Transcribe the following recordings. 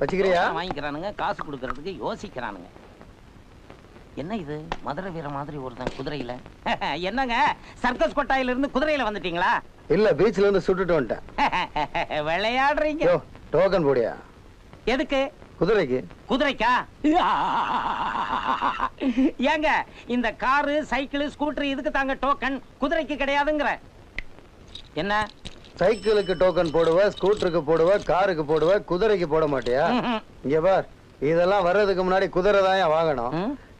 வச்சுக்கிறியா? வாங்கிக்கிறானுங்க, காசு கொடுக்கறதுக்கு யோசிக்கிறானுங்க. என்ன இது மதுரை வீர மாதிரி ஒருத்தன் குதிரையில? என்னங்க சர்க்கஸ் கொட்டாயில இருந்து குதிரையில வந்துட்டீங்களா? இல்ல, பீச்ல இருந்து சுட்டுட்டு வந்துட்டேன். விளையாடுறீங்க. டோக்கன் போடியா? எதுக்கு? குதிரைக்கு. குதிரைக்கா? ஏங்க இந்த காரு சைக்கிள் ஸ்கூட்டர் இதுக்கு தாங்க டோக்கன், குதிரைக்கு கிடையாதுங்கிற. என்ன சைக்கிளுக்கு டோக்கன் போடுவ, ஸ்கூட்டருக்கு போடுவ, காருக்கு போடுவ, குதிரைக்கு போட மாட்டியா? இங்க பார், இதெல்லாம் வர்றதுக்கு முன்னாடி குதிரை தான் வாங்கணும்.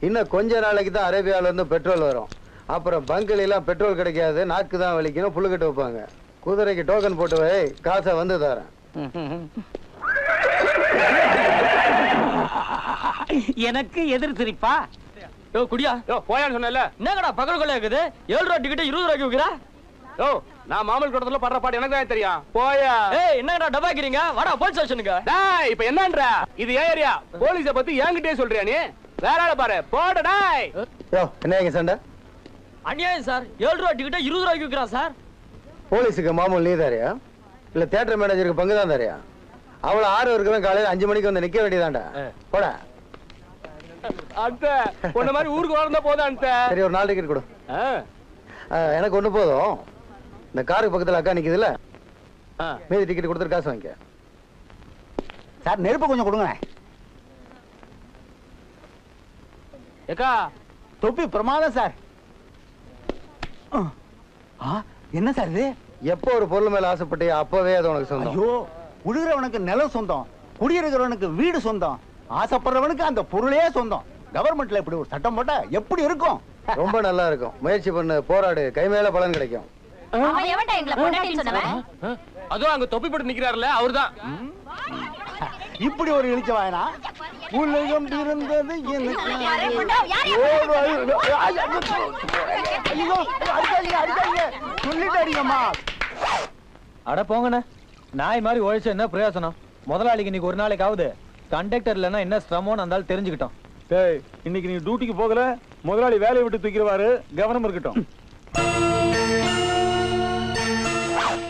இன்னும் கொஞ்ச நாளைக்கு தான் அரேபியால இருந்து பெட்ரோல் வரும். அப்புறம் பங்குல எல்லாம் பெட்ரோல் கிடைக்காது, நாக்கு தான் வலிக்கணும், புல்லுக்கட்டு வைப்பாங்க. குதிரைக்கு டோக்கன் போட்டு வை, காசை வந்து தரேன். எனக்கு எதிர் சிரிப்பா? குடியா போயான்னு சொன்னல. என்னங்கடா பகல் கொள்ள இருக்குது? 7 ரூபா டிக்கெட் 20 ரூபாய்க்கு விக்கிறா? நான் மாமல் கூட்டத்துல படுற பாட்டு எனக்கு தான் தெரியும். போயா. ஏய் என்னடா டபாக்கிறீங்க? வாடா போலீஸ் ஸ்டேஷனுக்கு. டேய் இப்போ என்னன்ற? இது ஏரியா. போலீஸை பத்தி என்கிட்டயே சொல்றியா நீ? வேற ஆள பாரு. போடா டேய். என்ன இங்க சண்டை? அநியாயம் சார். 7 ரூபா டிக்கெட் 20 ரூபாய்க்கு விக்கிறா சார். போலீஸுக்கு மாமூல் நீ தாரியா? இல்ல தியேட்டர் மேனேஜருக்கு பங்கு தான் தாரியா? அவள 6 இருக்கவன் காலையில 5 மணிக்கு வந்து நிக்க வேண்டியதாண்டா. போடா. அந்த உன்ன மாதிரி ஊருக்கு வரந்தா போதா அந்த. சரி ஒரு 4 டிக்கெட் கொடு. எனக்கு ஒண்ணு போதும். இந்த காருக்கு பக்கத்துல அக்கா நிக்குதுல்ல, மீதி டிக்கெட் கொடுத்துட்டு காசு வாங்கிக்க. சார் நெருப்பு கொஞ்சம் கொடுங்க. ஏக்கா தொப்பி பிரமாதம் சார். என்ன சார் இது? எப்போ ஒரு பொருள் மேல ஆசைப்பட்டியா அப்பவே அது உனக்கு சொந்தம். ஐயோ, உழுகிறவனுக்கு நிலம் சொந்தம், குடியிருக்கிறவனுக்கு வீடு சொந்தம், ஆசைப்படுறவனுக்கு அந்த பொருளே சொந்தம். கவர்மெண்ட்ல இப்படி ஒரு சட்டம் போட்டா எப்படி இருக்கும்? ரொம்ப நல்லா இருக்கும். முயற்சி பண்ணு, போராடு, கை மேல பலன் கிடைக்கும். அதுவும் அங்க தொப்பி போட்டு நிக்கிறாருல அவர்தான். இப்படி ஒரு இழிச்ச வாயனா உலகம் இருந்தது சொல்லிட்டு அடிங்கம்மா. அட போங்கண்ணே, நாய் மாதிரி உழைச்ச என்ன பிரயோசனம்? முதலாளிக்கு இன்னைக்கு ஒரு நாளைக்காவது கண்டக்டர் இல்லைன்னா என்ன சிரமம்னு அந்த தெரிஞ்சுக்கிட்டோம். இன்னைக்கு நீ டியூட்டிக்கு போகல, முதலாளி வேலையை விட்டு தூக்கிடுவாரு, கவனம் இருக்கட்டும்.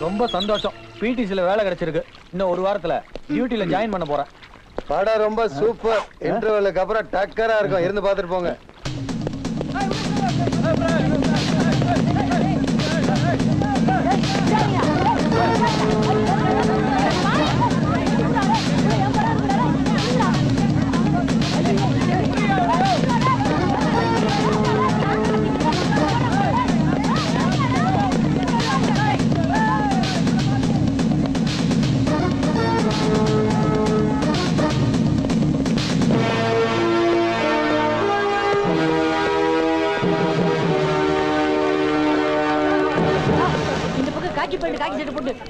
ரொம்ப சந்தோஷம், பிடிசில வேலை கிடைச்சிருக்கு. இன்னும் ஒரு வாரத்துல டியூட்டில ஜாயின் பண்ண போறேன். படம் ரொம்ப சூப்பர். இன்டர்வலுக்கு அப்புறம் டக்கரா இருக்கும், இருந்து பாத்துட்டு போங்க.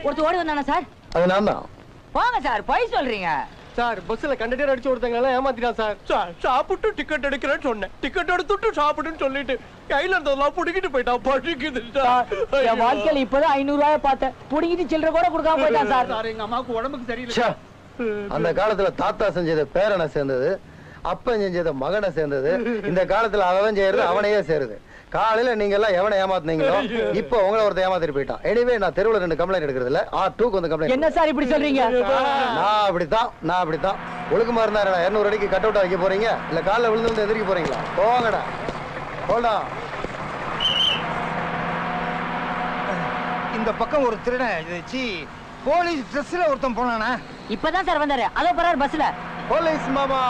ஒருத்தர் ஓடி வந்தானா சார்? அது நான் தான். வாங்க சார், போய் சொல்றீங்க சார். பஸ்ல கண்டக்டர் அடிச்சு ஒருத்தங்க எல்லாம் ஏமாத்திட்டான் சார். சாப்பிட்டு டிக்கெட் எடுக்கிறேன்னு சொன்னேன், டிக்கெட் எடுத்துட்டு சாப்பிட்டுன்னு சொல்லிட்டு கையில இருந்ததெல்லாம் புடிக்கிட்டு போயிட்டான். பழிக்குது சார். என் வாழ்க்கையில இப்பதான் 500 ரூபாய் பார்த்தேன், புடிக்கிட்டு சில்லற கூட கொடுக்காம போயிட்டான் சார். எங்க அம்மாவுக்கு உடம்புக்கு சரியில்லை. அந்த காலத்துல தாத்தா செஞ்சது பேரனை சேர்ந்தது, அப்பன் செஞ்சது மகனை சேர்ந்தது. இந்த காலத்துல அவன் செய்யறது அவனையே சேருது. காலையில நீங்க எல்லாம் எவனை ஏமாத்துனீங்களோ இப்போ உங்களை ஒருத்த ஏமாத்திட்டு போயிட்டான். எனிவே நான் தெருவுல 2 கம்ப்ளைண்ட் எடுக்கிறது இல்ல, R2க்கு வந்து கம்ப்ளைண்ட். என்ன சார் இப்படி சொல்றீங்க? நான் அப்படித்தான் ஒழுக்கமா இருந்தா 200 அடிக்கு கட் அவுட் வைக்க போறீங்க இல்ல காலைல விழுந்து வந்து எந்திரிக்க போறீங்களா? போங்கடா போடா. இந்த பக்கம் ஒரு திருடன் போலீஸ் ட்ரெஸ்ல ஒருத்தன் போனானா? இப்பதான் சார் வந்தாரு, அதோ போறாரு பஸ்ல. போலீஸ் மாமா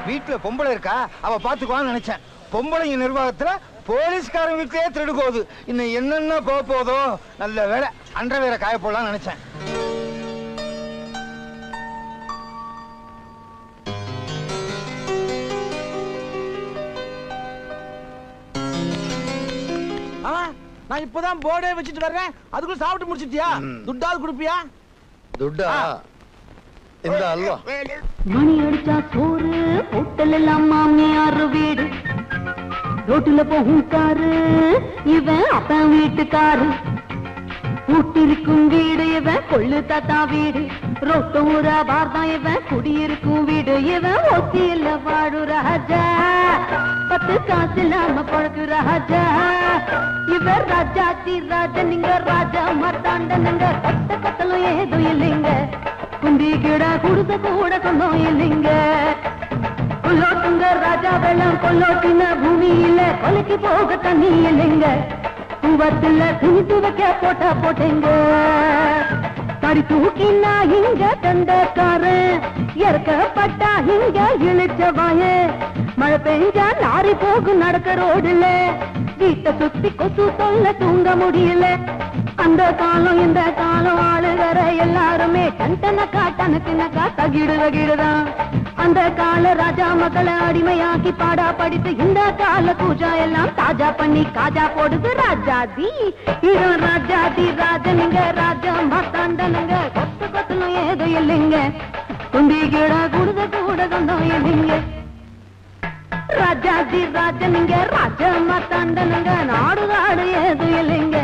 வீட்டுல பொம்பளை இருக்கா, அவ பாத்துக்குவான்னு நினைச்சேன். பொம்பளைங்க நிர்வாகத்துல போலீஸ்காரங்க வீட்டிலே திருடு போகுது. இன்னும் என்னென்ன போதோ. நல்ல வேலை அன்ற வேற காய போடலாம்னு நினைச்சேன். நான் இப்பதான் போர்டே வச்சுட்டு வர்றேன், அதுக்குள்ள சாப்பிட்டு முடிச்சிட்டியா? துட்டால் குடுப்பியா? துட்டா இந்த அல்வா. மணி அடிச்சா சோறு, ஹோட்டல் எல்லாம் மாமியார் வீடு, ரோட்டுல போகும் காரு இவன் அப்பன் வீட்டுக்காரு, கூட்டிருக்கும் வீடு இவன் கொள்ளு தாத்தா வீடு, ரோட்டு ஊரா பார்தான் இவன் குடியிருக்கும் வீடு, இவன் ஒத்தியில வாழு ராஜா, 10 காசு இல்லாம பழகு ராஜா, இவர் ராஜாத்தி ராஜா, நீங்க ராஜா மாத்தாண்ட, நீங்க கட்ட கட்டலும் ஏதும் இல்லைங்க, குந்தி கிட குடுத்த கூட சொந்தம் இல்லைங்க கொல்லோட்டுங்க ராஜா வெள்ளம் கொல்லோட்டின பூமியில கொலைக்கு போக தண்ணி இல்லைங்க பூவத்துல துணித்து வைக்க போட்டேங்க தடி தூக்கினா இங்க தண்டக்காரன் இறக்கப்பட்டா இங்க இழுச்சவாய மழை பெஞ்சா லாரி போகும் நடக்க ரோடுல வீட்டை சுத்தி கொசு தொல்ல தூங்க முடியல அந்த காலம் இந்த காலம் ஆளுகிற எல்லாருமே டனக்கா டனக்குனக்கா தகிடுதான் அந்த கால ராஜா மக்களை அடிமையாக்கி பாடா படித்து இந்த கால பூஜா எல்லாம் தாஜா பண்ணி காஜா போடுது ராஜாதி இவன் ராஜாதி ராஜனுங்க ராஜா மாத்தாண்டனுங்க கொத்து கொத்துலும் ஏதோ இல்லைங்க குந்தி கிட குடுத கூட சொந்தம் இல்லைங்க ராஜாதி ராஜனுங்க ராஜா மாத்தாண்டனுங்க நாடு நாடு ஏதோ இல்லைங்க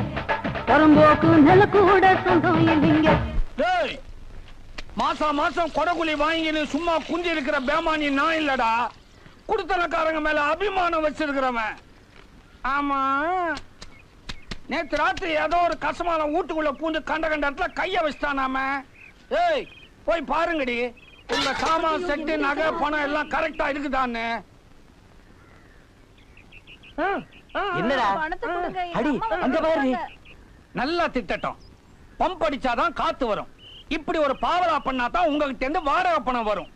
பரம்போக்கு நில கூட சொந்தம் இல்லைங்க மாசம் கொடகுலி வாங்கி சும்மா குந்தி இருக்கிற பேமானி நான் இல்லடா குடுத்தனக்காரங்க மேல அபிமானம் வச்சிருக்கிறவன் ஆமா நேத்து ராத்திரி ஏதோ ஒரு கசமான வீட்டுக்குள்ள பூந்து கண்ட இடத்துல கைய வச்சுட்டானாம ஏய் போய் பாருங்கடி உங்க சாமான் செட்டு நகை பணம் எல்லாம் கரெக்டா இருக்குதான்னு என்னடா அடி அங்க பாரு நல்லா திட்டட்டும் பம்ப் அடிச்சாதான் காத்து வரும் இப்படி ஒரு பாவலா பண்ணாதான் உங்ககிட்ட இருந்து வாடகை பணம் வரும்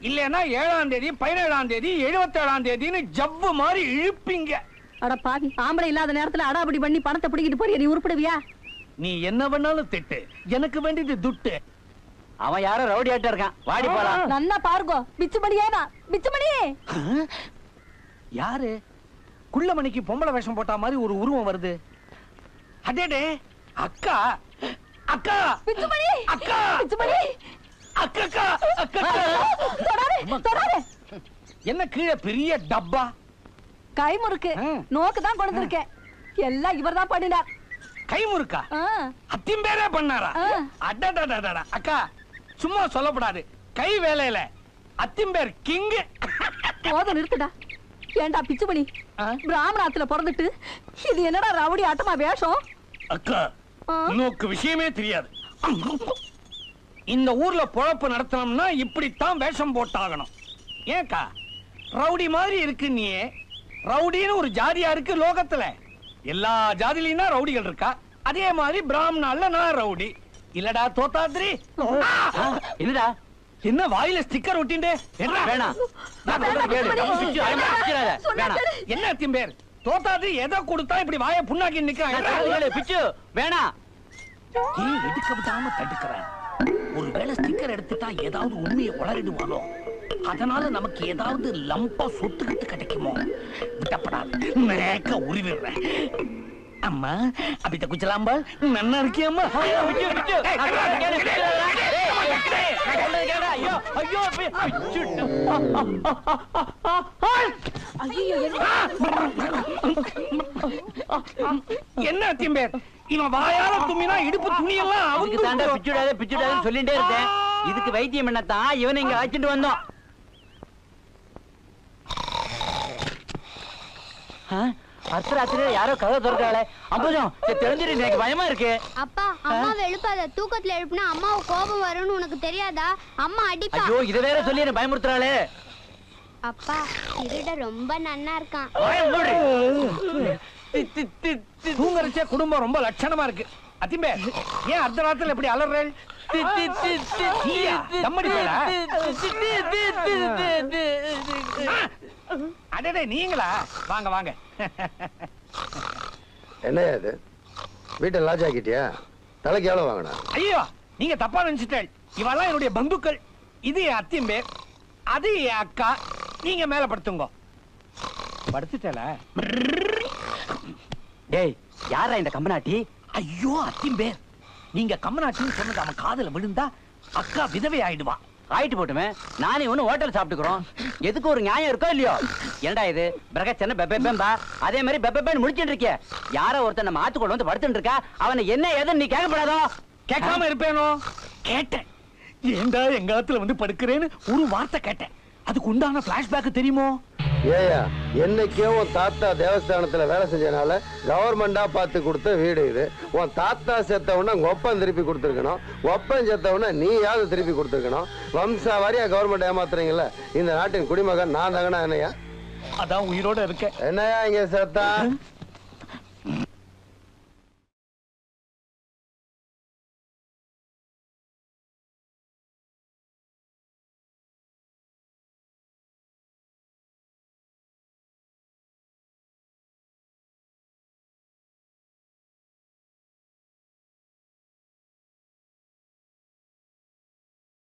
இல்லன்னா 7ஆம் தேதி 17ஆம் தேதி 77ஆம் தேதின்னு ஜவ்வு மாதிரி இழுப்பீங்க அட பாவி ஆம்பளை இல்லாத நேரத்துல அடாபடி பண்ணி பணத்தை பிடிக்கிட்டு போறிய நீ உருப்படுவியா நீ என்ன வேணாலும் திட்டு எனக்கு வேண்டியது துட்டு அவன் யாரோ ரவுடி ஆட்டா இருக்கான் வாடி போலாம் நல்லா பாருங்கோ பிச்சுமணி ஏனா பிச்சுமணி யாரு குள்ளமணிக்கு பொம்பளை வேஷம் போட்ட மாதிரி ஒரு உருவம் வருது அடேடே அக்கா அக்கா பிச்சுமணி அக்கா பிச்சுமணி அக்கா அக்கா தொடாதே என்ன கீழே பெரிய டப்பா கைமுறுக்கு நோக்கு தான் கொடுத்திருக்கேன் எல்லாம் இவர்தான் பண்ணினார் கைமுறுக்கா அத்திம்பேரே பண்ணாரா அடடடடடா அக்கா சும்மா சொல்லப்படாது கை வேலையில அத்திம்பேர் கிங் போதும் நிறுத்துடா ஏண்டா பிச்சுமணி பிராமணாத்துல பிறந்துட்டு இது என்னடா ரவுடி ஆட்டமா வேஷம் அக்கா நோக்கு விஷயமே தெரியாது இந்த ஊர்ல பொழப்பு நடத்தணும்னா இப்படித்தான் வேஷம் போட்டாகணும் ஏக்கா ரவுடி மாதிரி இருக்கு நீ ரவுடின்னு ஒரு ஜாதியா இருக்கு லோகத்துல எல்லா ஜாதியிலும் ரவுடிகள் இருக்கா அதே மாதிரி பிராமணால நான் ரவுடி இல்லடா தோத்தாத்ரி என்னடா என்ன வாயில ஸ்டிக்கர் ஒட்டிண்டே வேணாம் என்ன திம்பேர் தோத்தாத்ரி எதை கொடுத்தா இப்படி வாய புண்ணாக்கி நிக்கிறாங்க பிச்சு வேணாம் எடுக்க விடாம தடுக்கிறேன் ஒருவேளை ஸ்டிக்கர் எடுத்துட்டா ஏதாவது உண்மையை உளறிடுவானோ அதனால நமக்கு ஏதாவது லம்பா சொத்துக்கிட்டு கிடைக்குமோ விட்டப்படாது நேக்க உருவிடுறேன் அம்மா அபித்த குச்சலாம்பா நன்னா இருக்கியம்மா என்ன திம்பேர் இவன் வாயால தும்மினா இடுப்பு துணியெல்லாம் பிச்சுடாத சொல்லிட்டே இருக்கேன் இதுக்கு வைத்தியம் என்னத்தான் இவனை இங்க அழைச்சிட்டு வந்தோம் அர்த்தராத்திரி யாரோ கதை திறக்காளே அம்புஜம் தெரிஞ்சிரு எனக்கு பயமா இருக்கு அப்பா அம்மாவை எழுப்பாத தூக்கத்துல எழுப்புனா அம்மாவுக்கு கோபம் வரும்னு உனக்கு தெரியாதா அம்மா அடிப்பா ஐயோ இத வேற சொல்லி என்ன பயமுறுத்துறாளே அப்பா திருட ரொம்ப நன்னா இருக்கான் தூங்கறச்சே குடும்பம் ரொம்ப லட்சணமா இருக்கு அத்திம்பே ஏன் அர்த்த ராத்திரில இப்படி அலறேள் அடடே நீங்களா வாங்க வாங்க என்ன இது வீட்டை லாஜ் ஆக்கிட்டியா தலைக்கு எவ்வளவு வாங்கினா ஐயோ நீங்க தப்பா நினைச்சிட்டேன் இவெல்லாம் என்னுடைய பந்துக்கள் இது என் அத்திம்பே அது என் அக்கா நீங்க மேல படுத்துங்க படுத்துட்டல டேய் யாரா இந்த கம்பனாட்டி ஐயோ அத்திம்பேர் நீங்க கம்மநாட்டின்னு சொன்னது அவன் காதல விழுந்தா அக்கா விதவை ஆயிடுவா ஆயிட்டு போட்டுமே நானே ஒண்ணு ஹோட்டல் சாப்பிட்டுக்கிறோம் எதுக்கு ஒரு நியாயம் இருக்கோ இல்லையோ என்னடா இது பிரகச்சன பெப்பேம்பா அதே மாதிரி பெப்பேன்னு முடிச்சுட்டு இருக்கிய யாரோ ஒருத்தன் நம்ம ஆத்துக்குள்ள வந்து படுத்துட்டு இருக்கா அவனை என்ன ஏதுன்னு நீ கேட்கப்படாதோ கேட்காம இருப்பேனோ கேட்டேன் ஏண்டா எங்க ஆத்துல வந்து படுக்கிறேன்னு ஒரு வார்த்தை கேட்டேன் அதுக்கு உண்டான பிளாஷ்பேக் தெரியுமோ ஏயா என்னைக்கே உன் தாத்தா தேவஸ்தானத்துல வேலை செஞ்சனால கவர்மெண்டா பார்த்து கொடுத்த வீடு இது. உன் தாத்தா செத்தவன உங்க ஒப்பம் திருப்பி கொடுத்துருக்கணும், ஒப்பம் செத்தவன நீயாவது திருப்பி கொடுத்துருக்கணும். வம்சா வாரியா கவர்மெண்ட் ஏமாத்துறீங்கல்ல. இந்த நாட்டின் குடிமகன் நான் தாங்கண்ணா. என்னையா அதான் உயிரோட இருக்கேன். என்னையா இங்க செத்தா